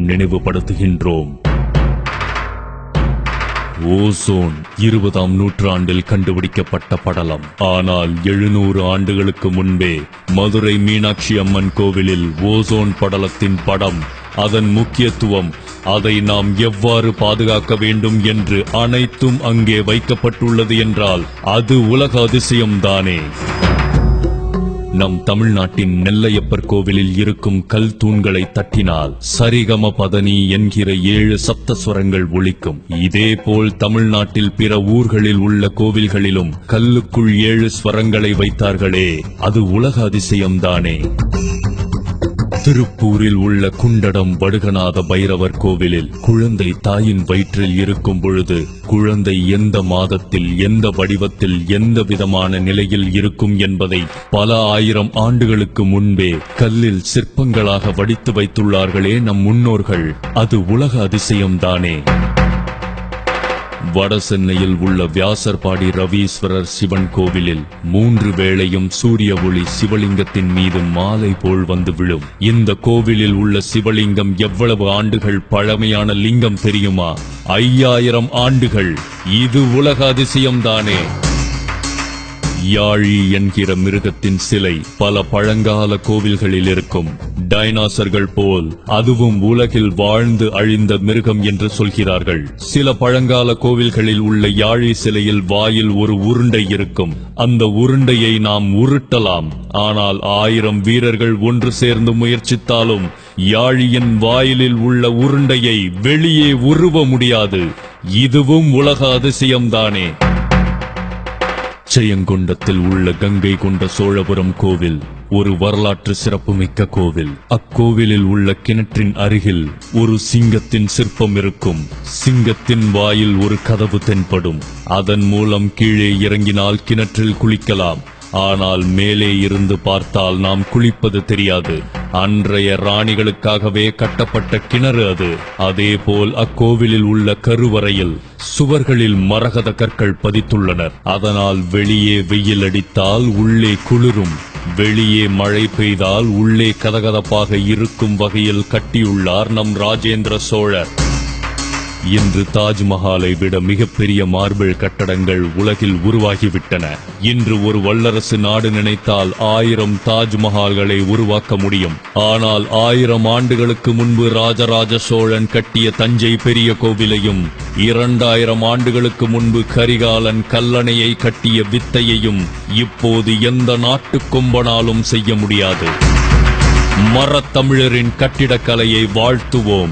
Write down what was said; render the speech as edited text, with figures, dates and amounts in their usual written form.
நினைவுபடுத்துகின்றோம். Ozone 20ஆம் நூற்றாண்டில் கண்டுபிடிக்கப்பட்ட படலம். ஆனால் 700 ஆண்டுகளுக்கு முன்பே மதுரை மீனாட்சி அம்மன் கோவிலில் ஓசோன் படலத்தின் படம், அதன் முக்கியத்துவம், அதை நாம் எவ்வாறு பாதுகாக்க வேண்டும் என்று அனைத்தும் அங்கே வைக்கப்பட்டுள்ளது என்றால் அது உலக அதிசயம்தானே. நம் தமிழ்நாட்டின் நெல்லையப்பர் கோவிலில் இருக்கும் கல் தூண்களை தட்டினால் சரிகம பதனி என்கிற 7 சப்தஸ்வரங்கள் ஒலிக்கும். இதேபோல் தமிழ்நாட்டில் பிற ஊர்களில் உள்ள கோவில்களிலும் கல்லுக்குள் 7 ஸ்வரங்களை வைத்தார்களே, அது உலக அதிசயம்தானே. திருப்பூரில் உள்ள குண்டடம் வடுகநாத பைரவர் கோவிலில் குழந்தை தாயின் வயிற்றில் இருக்கும் பொழுது குழந்தை எந்த மாதத்தில், எந்த வடிவத்தில், எந்த விதமான நிலையில் இருக்கும் என்பதை பல ஆயிரம் ஆண்டுகளுக்கு முன்பே கல்லில் சிற்பங்களாக வடித்து வைத்துள்ளார்களே நம் முன்னோர்கள், அது உலக அதிசயம்தானே. வட சென்னையில் உள்ள வியாசர்பாடி ரவீஸ்வரர் சிவன் கோவிலில் 3 வேளையும் சூரிய ஒளி சிவலிங்கத்தின் மீது மாலை போல் வந்து விழும். இந்த கோவிலில் உள்ள சிவலிங்கம் எவ்வளவு ஆண்டுகள் பழமையான லிங்கம் தெரியுமா? 5000 ஆண்டுகள். இது உலக அதிசயம்தானே. யாழி என்கிற மிருகத்தின் சிலை பல பழங்கால கோவில்களில் இருக்கும். டைனாசர்கள் போல் அதுவும் உலகில் வாழ்ந்து அழிந்த மிருகம் என்று சொல்கிறார்கள். சில பழங்கால கோவில்களில் உள்ள யாழி சிலையில் வாயில் ஒரு உருண்டை இருக்கும். அந்த உருண்டையை நாம் உருட்டலாம். ஆனால் 1000 வீரர்கள் ஒன்று சேர்ந்து முயற்சித்தாலும் யாழியின் வாயிலில் உள்ள உருண்டையை வெளியே உருவ முடியாது. இதுவும் உலக அதிசயம்தானே. ஜெயங்கொண்டத்தில் உள்ள கங்கை கொண்ட சோழபுரம் கோவில் ஒரு வரலாற்று சிறப்புமிக்க கோவில். அக்கோவிலில் உள்ள கிணற்றின் அருகில் ஒரு சிங்கத்தின் சிற்பம் இருக்கும். சிங்கத்தின் வாயில் ஒரு கதவு தென்படும். அதன் மூலம் கீழே இறங்கினால் கிணற்றில் குளிக்கலாம். ஆனால் மேலே இருந்து பார்த்தால் நாம் குளிப்பது தெரியாது. அன்றைய ராணிகளுக்காகவே கட்டப்பட்ட கிணறு அது. அதேபோல் அக்கோவிலில் உள்ள கருவறையில் சுவர்களில் மரகத கற்கள் பதித்துள்ளனர். அதனால் வெளியே வெயில் அடித்தால் உள்ளே குளிரும், வெளியே மழை பெய்தால் உள்ளே கதகதப்பாக இருக்கும் வகையில் கட்டியுள்ளார் நம் ராஜேந்திர சோழர். இன்று தாஜ்மஹாலை விட மிகப்பெரிய மார்பிள் கட்டடங்கள் உலகில் உருவாகிவிட்டன. இன்று ஒரு வல்லரசு நாடு நினைத்தால் 1000 தாஜ்மஹால்களை உருவாக்க முடியும். ஆனால் 1000 ஆண்டுகளுக்கு முன்பு ராஜராஜ சோழன் கட்டிய தஞ்சை பெரிய கோவிலையும் 2000 ஆண்டுகளுக்கு முன்பு கரிகாலன் கல்லணையை கட்டிய வித்தையையும் இப்போது எந்த நாட்டு கொம்பனாலும் செய்ய முடியாது. மரத்தமிழரின் கட்டிடக்கலையை வாழ்த்துவோம்.